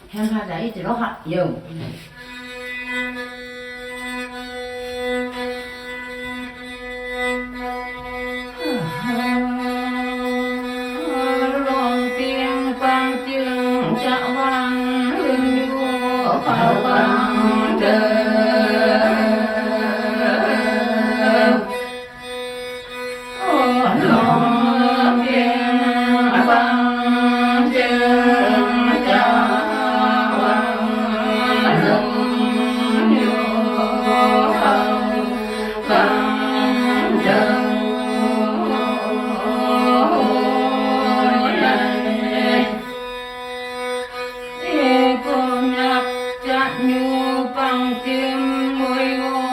hen ha đấy thì nó hận nhiều lòng tiếng vang tiếng chợ vang hương nhua pháo vang trời lòng tiếng vang tiếng chợ vang hương nhua pháo vang trời nhu bằng tiếng môi ngô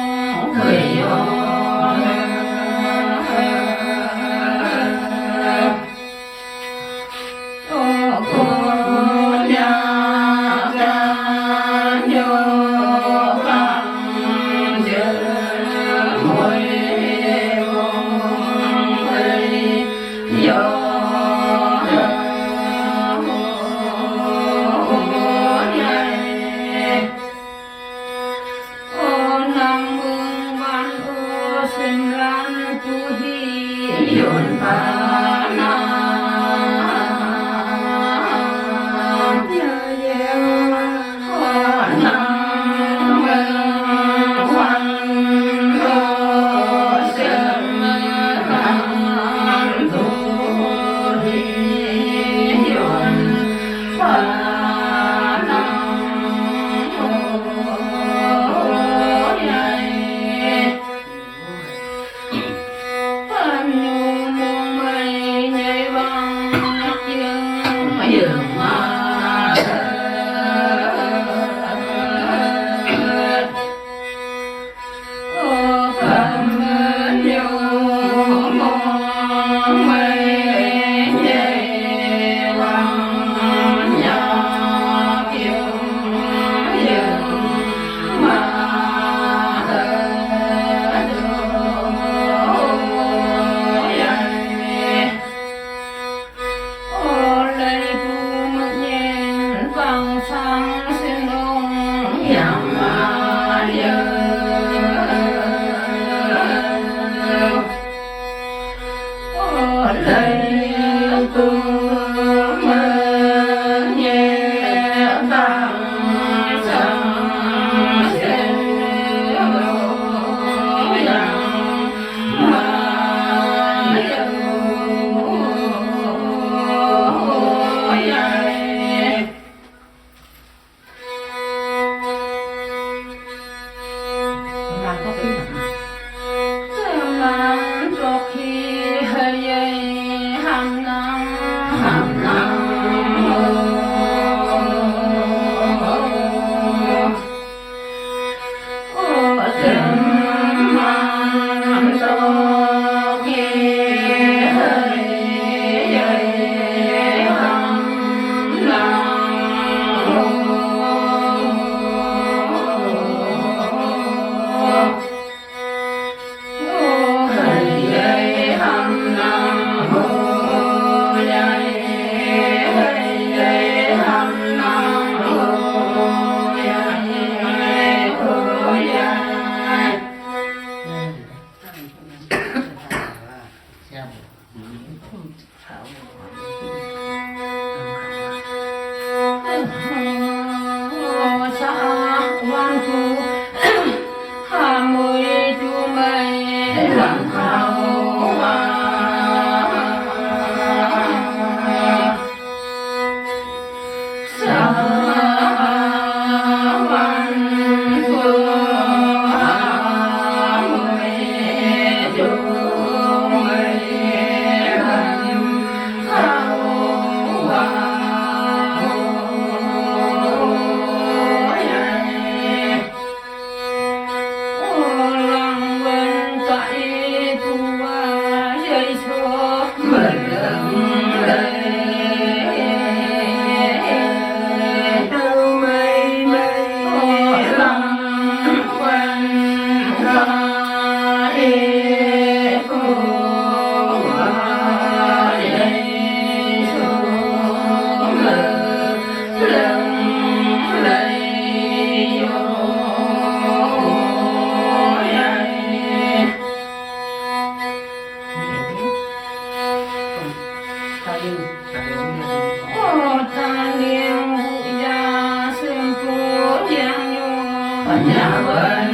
nhà vân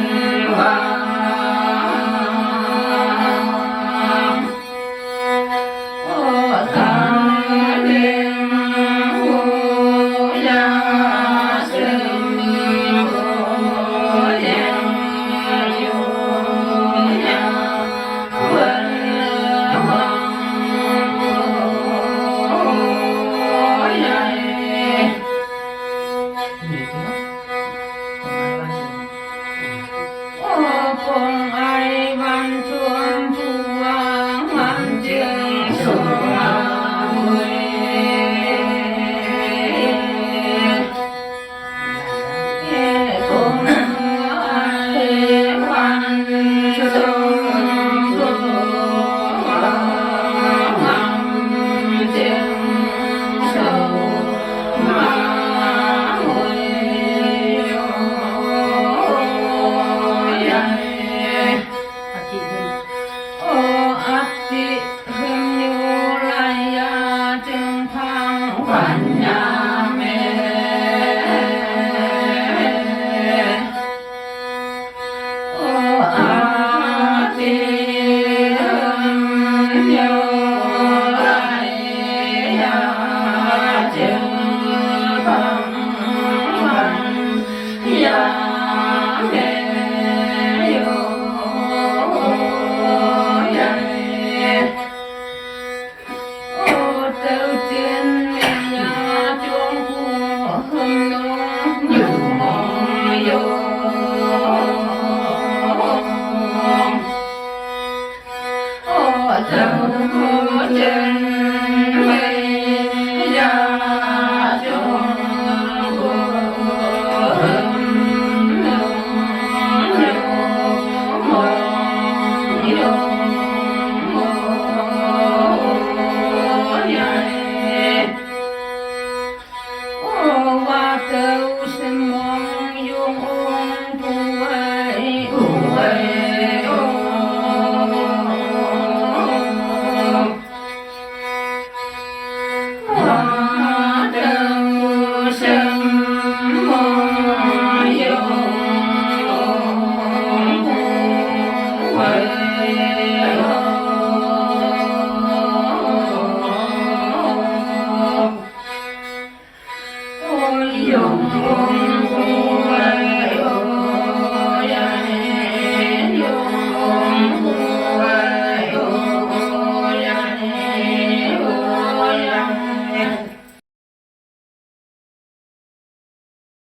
vang tháng đêm vô gia sương vô đen vô nhà vân vang cùng ai văn chuông thu vang hoàn trường sông người cùng ai văn chuông thu vang hoàn trường sông Phản nhà mẹ a ti nhớ lại ya chừng bằng phản ya mẹ yo ya tự tiên nhà chuông của hương nông nhiều mong yêu dẫu trên mây nhà chuông của hương nông nhiều mong yêu và tâu sinh mong dung ôn thu ấy và tâu sinh mong dung thu ấy dùng